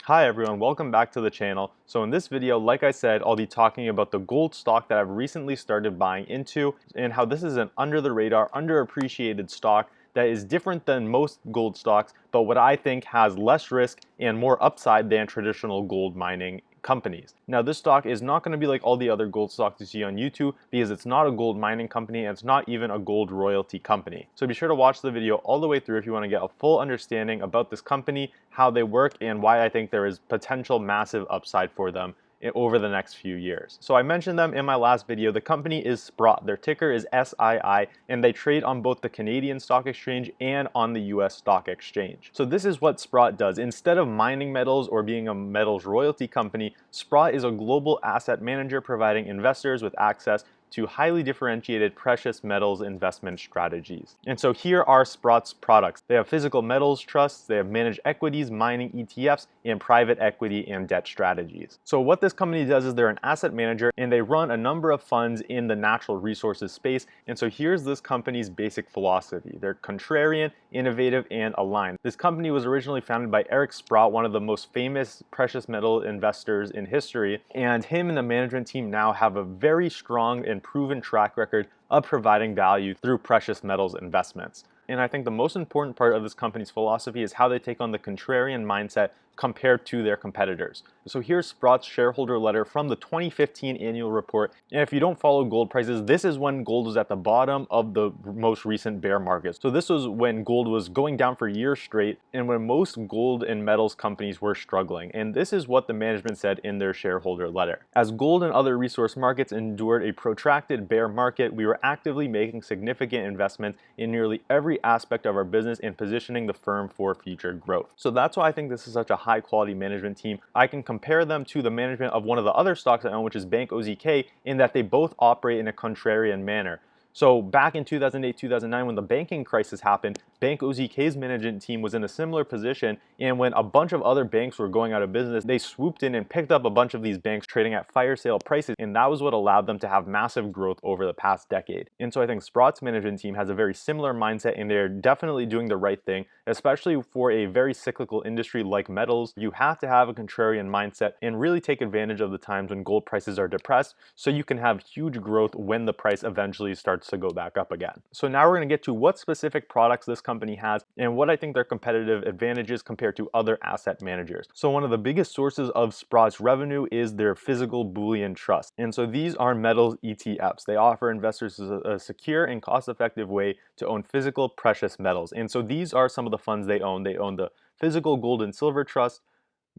Hi everyone, welcome back to the channel. So in this video, like I said, I'll be talking about the gold stock that I've recently started buying into and how this is an under the radar, underappreciated stock that is different than most gold stocks, but what I think has less risk and more upside than traditional gold mining companies. Now this stock is not going to be like all the other gold stocks you see on YouTube because it's not a gold mining company and it's not even a gold royalty company. So be sure to watch the video all the way through if you want to get a full understanding about this company, how they work, and why I think there is potential massive upside for them over the next few years. So I mentioned them in my last video. The company is Sprott. Their ticker is SII, and they trade on both the Canadian Stock Exchange and on the US Stock Exchange. So this is what Sprott does. Instead of mining metals or being a metals royalty company, Sprott is a global asset manager providing investors with access to highly differentiated precious metals investment strategies. And so here are Sprott's products. They have physical metals trusts, they have managed equities, mining ETFs, and private equity and debt strategies. So what this company does is they're an asset manager and they run a number of funds in the natural resources space. And so here's this company's basic philosophy. They're contrarian, innovative, and aligned. This company was originally founded by Eric Sprott, one of the most famous precious metal investors in history, and him and the management team now have a very strong and proven track record of providing value through precious metals investments. And I think the most important part of this company's philosophy is how they take on the contrarian mindset compared to their competitors. So here's Sprott's shareholder letter from the 2015 annual report. And if you don't follow gold prices, this is when gold was at the bottom of the most recent bear market. So this was when gold was going down for years straight and when most gold and metals companies were struggling. And this is what the management said in their shareholder letter. As gold and other resource markets endured a protracted bear market, we were actively making significant investments in nearly every aspect of our business and positioning the firm for future growth. So that's why I think this is such a high quality management team. I can compare them to the management of one of the other stocks I own, which is Bank OZK, in that they both operate in a contrarian manner. So back in 2008, 2009, when the banking crisis happened, Bank OZK's management team was in a similar position, and when a bunch of other banks were going out of business, they swooped in and picked up a bunch of these banks trading at fire sale prices, and that was what allowed them to have massive growth over the past decade. And so I think Sprott's management team has a very similar mindset, and they're definitely doing the right thing, especially for a very cyclical industry like metals. You have to have a contrarian mindset and really take advantage of the times when gold prices are depressed so you can have huge growth when the price eventually starts to go back up again. So now we're going to get to what specific products this company has and what I think their competitive advantages compared to other asset managers. So one of the biggest sources of Sprott's revenue is their physical bullion trust. And so these are metals ETFs. They offer investors a secure and cost-effective way to own physical precious metals. And so these are some of the funds they own. They own the physical gold and silver trust,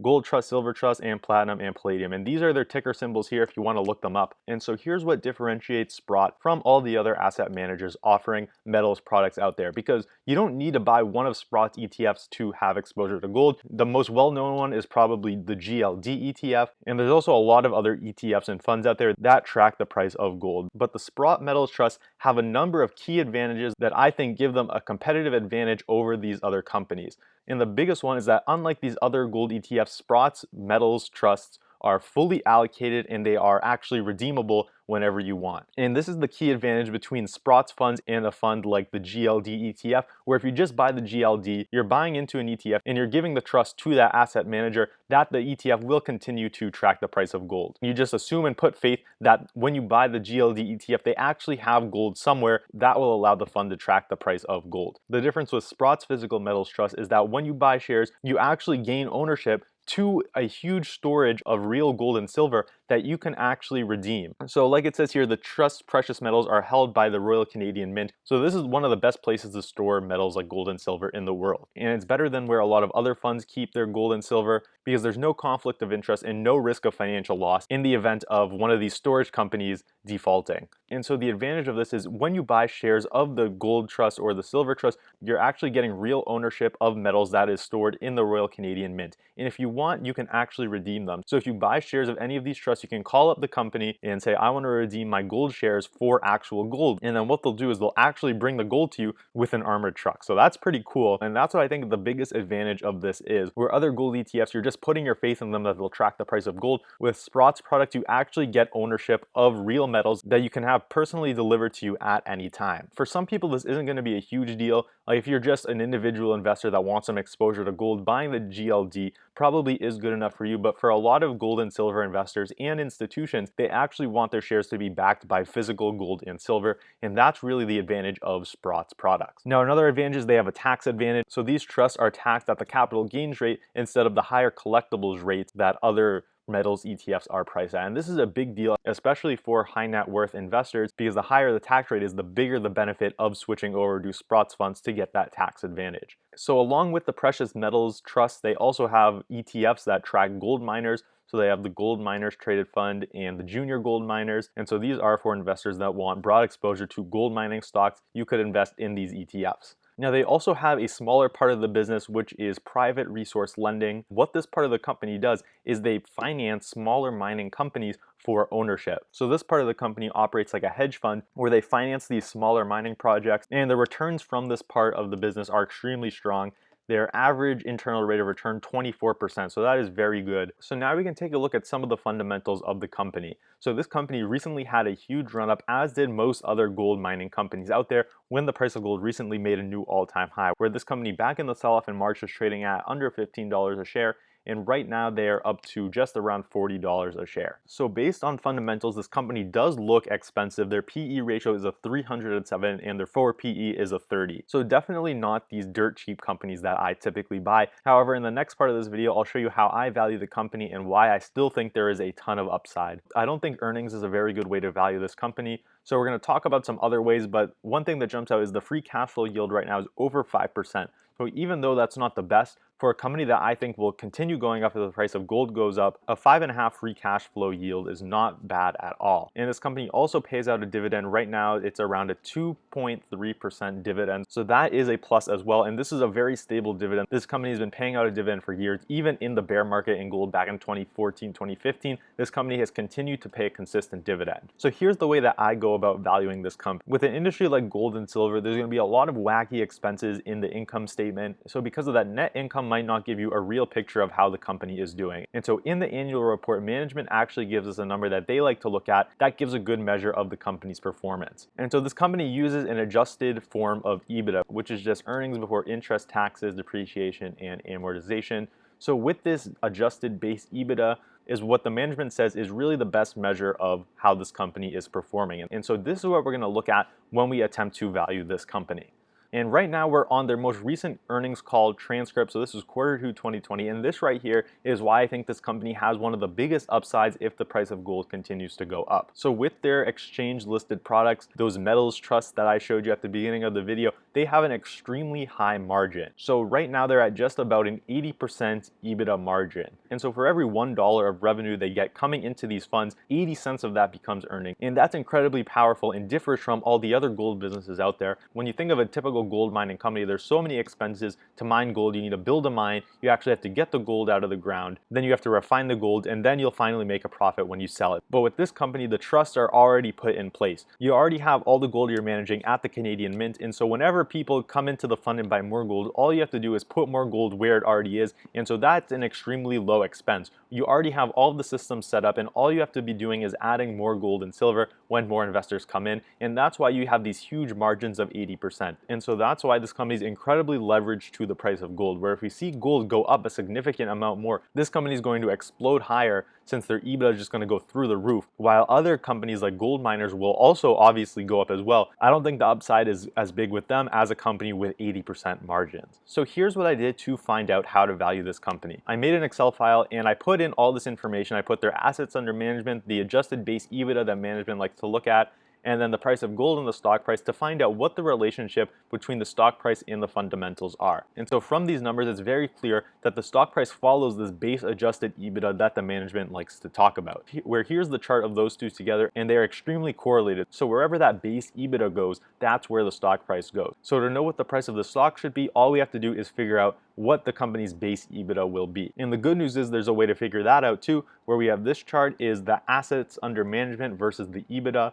gold trust, silver trust, and platinum and palladium. And these are their ticker symbols here if you want to look them up. And so here's what differentiates Sprott from all the other asset managers offering metals products out there, because you don't need to buy one of Sprott's ETFs to have exposure to gold. The most well-known one is probably the GLD ETF, and there's also a lot of other ETFs and funds out there that track the price of gold. But the Sprott Metals Trust have a number of key advantages that I think give them a competitive advantage over these other companies. And the biggest one is that unlike these other gold ETFs, Sprott's metals trusts are fully allocated and they are actually redeemable whenever you want. And this is the key advantage between Sprott's funds and a fund like the GLD ETF, where if you just buy the GLD, you're buying into an ETF and you're giving the trust to that asset manager that the ETF will continue to track the price of gold. You just assume and put faith that when you buy the GLD ETF, they actually have gold somewhere that will allow the fund to track the price of gold. The difference with Sprott's physical metals trust is that when you buy shares, you actually gain ownership to a huge storage of real gold and silver that you can actually redeem. So like it says here, the trust precious metals are held by the Royal Canadian Mint. So this is one of the best places to store metals like gold and silver in the world. And it's better than where a lot of other funds keep their gold and silver because there's no conflict of interest and no risk of financial loss in the event of one of these storage companies defaulting. And so the advantage of this is when you buy shares of the gold trust or the silver trust, you're actually getting real ownership of metals that is stored in the Royal Canadian Mint. And if you want, you can actually redeem them. So if you buy shares of any of these trusts, trust. You can call up the company and say, I want to redeem my gold shares for actual gold. And then what they'll do is they'll actually bring the gold to you with an armored truck. So that's pretty cool. And that's what I think the biggest advantage of this is. Where other gold ETFs, you're just putting your faith in them that they'll track the price of gold. With Sprott's product, you actually get ownership of real metals that you can have personally delivered to you at any time. For some people, this isn't going to be a huge deal. Like if you're just an individual investor that wants some exposure to gold, buying the GLD probably is good enough for you. But for a lot of gold and silver investors and institutions, they actually want their shares to be backed by physical gold and silver. And that's really the advantage of Sprott's products. Now, another advantage is they have a tax advantage. So these trusts are taxed at the capital gains rate instead of the higher collectibles rates that other metals ETFs are priced at. And this is a big deal, especially for high net worth investors, because the higher the tax rate is, the bigger the benefit of switching over to Sprott's funds to get that tax advantage. So along with the precious metals trust, they also have ETFs that track gold miners. So they have the Gold Miners Traded Fund and the Junior Gold Miners. And so these are for investors that want broad exposure to gold mining stocks. You could invest in these ETFs. Now, they also have a smaller part of the business, which is private resource lending. What this part of the company does is they finance smaller mining companies for ownership. So this part of the company operates like a hedge fund where they finance these smaller mining projects, and the returns from this part of the business are extremely strong. Their average internal rate of return 24%, so that is very good. So now we can take a look at some of the fundamentals of the company. So this company recently had a huge run up, as did most other gold mining companies out there, when the price of gold recently made a new all-time high, where this company back in the sell-off in March was trading at under $15 a share. And right now they are up to just around $40 a share. So based on fundamentals, this company does look expensive. Their PE ratio is a 307 and their forward PE is a 30. So definitely not these dirt cheap companies that I typically buy. However, in the next part of this video, I'll show you how I value the company and why I still think there is a ton of upside. I don't think earnings is a very good way to value this company. So we're going to talk about some other ways, but one thing that jumps out is the free cash flow yield right now is over 5%. So even though that's not the best, for a company that I think will continue going up as the price of gold goes up, a 5.5 free cash flow yield is not bad at all. And this company also pays out a dividend. Right now, it's around a 2.3% dividend. So that is a plus as well. And this is a very stable dividend. This company has been paying out a dividend for years. Even in the bear market in gold back in 2014, 2015, this company has continued to pay a consistent dividend. So here's the way that I go about valuing this company. With an industry like gold and silver, there's going to be a lot of wacky expenses in the income statement. So because of that, net income might not give you a real picture of how the company is doing. And so in the annual report, management actually gives us a number that they like to look at that gives a good measure of the company's performance. And so this company uses an adjusted form of EBITDA, which is just earnings before interest, taxes, depreciation, and amortization. So with this adjusted base EBITDA is what the management says is really the best measure of how this company is performing. And so this is what we're going to look at when we attempt to value this company. And right now we're on their most recent earnings call transcript. So this is Q2 2020. And this right here is why I think this company has one of the biggest upsides if the price of gold continues to go up. So with their exchange listed products, those metals trusts that I showed you at the beginning of the video, they have an extremely high margin. So right now they're at just about an 80% EBITDA margin. And so for every $1 of revenue they get coming into these funds, 80 cents of that becomes earning. And that's incredibly powerful and differs from all the other gold businesses out there. When you think of a typical gold mining company, there's so many expenses to mine gold. You need to build a mine, you actually have to get the gold out of the ground, then you have to refine the gold, and then you'll finally make a profit when you sell it. But with this company, the trusts are already put in place. You already have all the gold you're managing at the Canadian Mint, and so whenever people come into the fund and buy more gold, all you have to do is put more gold where it already is, and so that's an extremely low expense. You already have all of the systems set up, and all you have to be doing is adding more gold and silver when more investors come in, and that's why you have these huge margins of 80%. And so that's why this company is incredibly leveraged to the price of gold, where if we see gold go up a significant amount more, this company is going to explode higher since their EBITDA is just going to go through the roof, while other companies like gold miners will also obviously go up as well. I don't think the upside is as big with them as a company with 80% margins. So here's what I did to find out how to value this company. I made an Excel file and I put in all this information. I put their assets under management, the adjusted base EBITDA that management likes to look at, and then the price of gold and the stock price to find out what the relationship between the stock price and the fundamentals are. And so from these numbers, it's very clear that the stock price follows this base adjusted EBITDA that the management likes to talk about. Where here's the chart of those two together, and they are extremely correlated. So wherever that base EBITDA goes, that's where the stock price goes. So to know what the price of the stock should be, all we have to do is figure out what the company's base EBITDA will be. And the good news is there's a way to figure that out too, where we have this chart is the assets under management versus the EBITDA.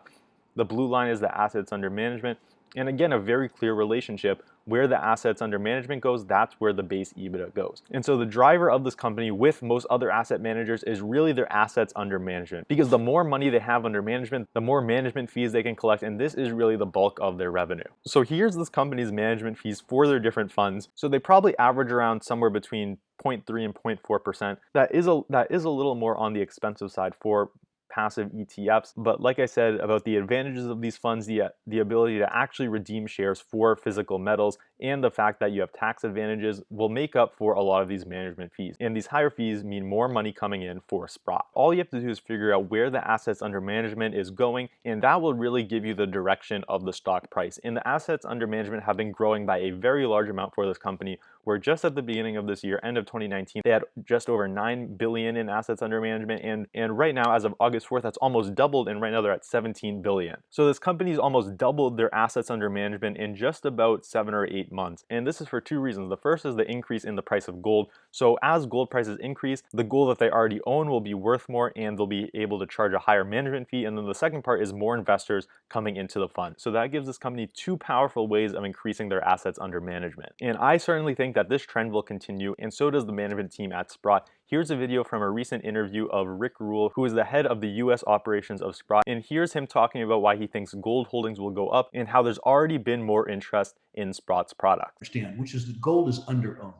The blue line is the assets under management. And again, a very clear relationship. Where the assets under management goes, that's where the base EBITDA goes. And so the driver of this company with most other asset managers is really their assets under management, because the more money they have under management, the more management fees they can collect, and this is really the bulk of their revenue. So here's this company's management fees for their different funds. So they probably average around somewhere between 0.3 and 0.4%. That is a little more on the expensive side for passive ETFs, but like I said about the advantages of these funds, the ability to actually redeem shares for physical metals and the fact that you have tax advantages will make up for a lot of these management fees. And these higher fees mean more money coming in for Sprott. All you have to do is figure out where the assets under management is going, and that will really give you the direction of the stock price. And the assets under management have been growing by a very large amount for this company, where just at the beginning of this year, end of 2019, they had just over 9 billion in assets under management, and right now, as of August 4th, that's almost doubled, and right now they're at 17 billion. So this company's almost doubled their assets under management in just about 7 or 8 months. And this is for two reasons. The first is the increase in the price of gold. So as gold prices increase, the gold that they already own will be worth more, and they'll be able to charge a higher management fee. And then the second part is more investors coming into the fund. So that gives this company two powerful ways of increasing their assets under management. And I certainly think that this trend will continue, and so does the management team at Sprott. Here's a video from a recent interview of Rick Rule, who is the head of the US operations of Sprott, and here's him talking about why he thinks gold holdings will go up and how there's already been more interest in Sprott's product. Understand, which is that gold is underowned.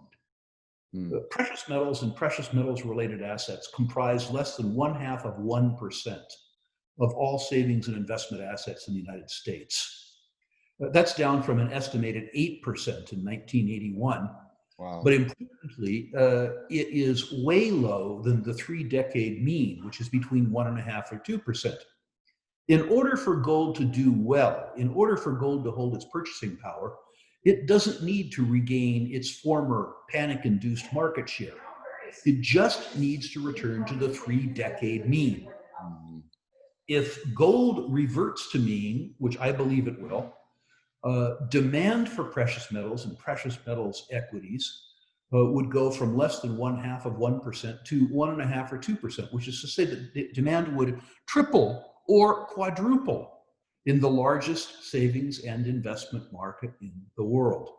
Precious metals and precious metals related assets comprise less than 0.5% of all savings and investment assets in the United States. That's down from an estimated 8% in 1981. Wow. But importantly, it is way low than the 3-decade mean, which is between 1.5% or 2%. In order for gold to do well, in order for gold to hold its purchasing power, it doesn't need to regain its former panic-induced market share. It just needs to return to the 3-decade mean. If gold reverts to mean, which I believe it will, demand for precious metals and precious metals equities would go from less than 0.5% to 1.5% or 2%, which is to say that demand would triple or quadruple in the largest savings and investment market in the world.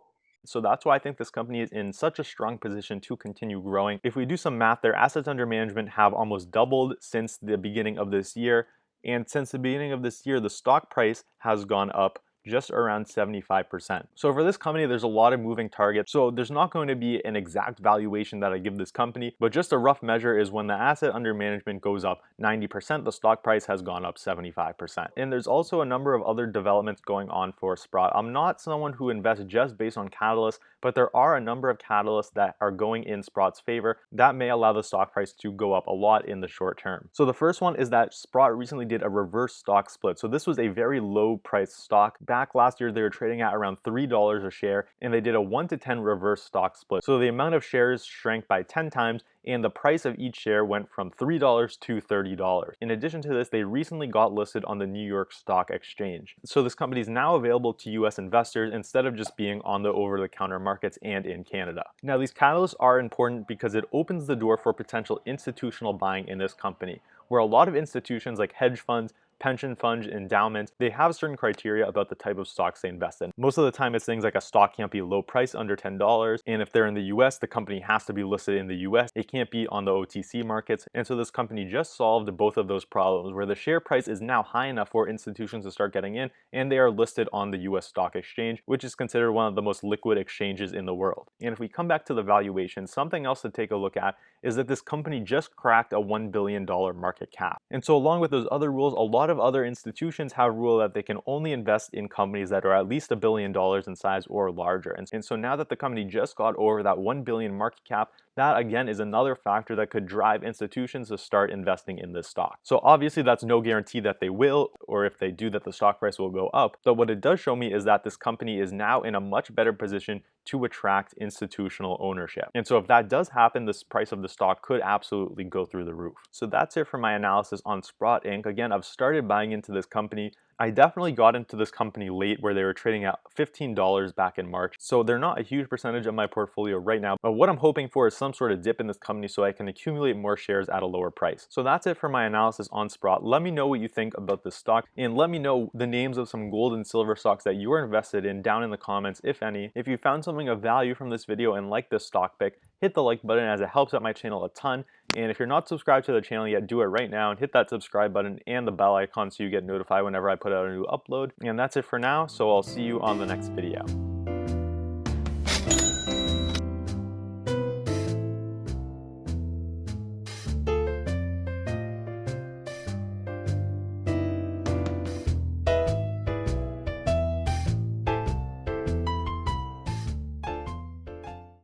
So that's why I think this company is in such a strong position to continue growing. If we do some math, their assets under management have almost doubled since the beginning of this year. And since the beginning of this year, the stock price has gone up just around 75%. So for this company, there's a lot of moving targets. So there's not going to be an exact valuation that I give this company, but just a rough measure is when the asset under management goes up 90%, the stock price has gone up 75%. And there's also a number of other developments going on for Sprott. I'm not someone who invests just based on catalysts, but there are a number of catalysts that are going in Sprott's favor that may allow the stock price to go up a lot in the short term. So the first one is that Sprott recently did a reverse stock split. So this was a very low price stock. Back last year, they were trading at around $3 a share, and they did a 1-to-10 reverse stock split. So the amount of shares shrank by 10 times, and the price of each share went from $3 to $30. In addition to this, they recently got listed on the New York Stock Exchange. So this company is now available to US investors instead of just being on the over-the-counter markets and in Canada. Now, these catalysts are important because it opens the door for potential institutional buying in this company, where a lot of institutions like hedge funds, pension funds, endowments, they have certain criteria about the type of stocks they invest in. Most of the time, it's things like a stock can't be low price, under $10, and if they're in the US, the company has to be listed in the US. It can't be on the OTC markets, and so this company just solved both of those problems, where the share price is now high enough for institutions to start getting in, and they are listed on the US Stock Exchange, which is considered one of the most liquid exchanges in the world. And if we come back to the valuation, something else to take a look at is that this company just cracked a $1 billion market cap. And so along with those other rules, a lot of other institutions have ruled that they can only invest in companies that are at least $1 billion in size or larger. And so now that the company just got over that 1 billion market cap, that again is another factor that could drive institutions to start investing in this stock. So obviously that's no guarantee that they will, or if they do, that the stock price will go up. But what it does show me is that this company is now in a much better position to attract institutional ownership. And so if that does happen, this price of the stock could absolutely go through the roof. So that's it for my analysis on Sprott Inc. Again, I've started buying into this company. I definitely got into this company late where they were trading at $15 back in March. So they're not a huge percentage of my portfolio right now, but what I'm hoping for is some sort of dip in this company so I can accumulate more shares at a lower price. So that's it for my analysis on Sprott. Let me know what you think about this stock, and let me know the names of some gold and silver stocks that you are invested in down in the comments, if any. If you found something of value from this video and like this stock pick, hit the like button as it helps out my channel a ton. And if you're not subscribed to the channel yet, do it right now and hit that subscribe button and the bell icon so you get notified whenever I put out a new upload. And that's it for now, so I'll see you on the next video.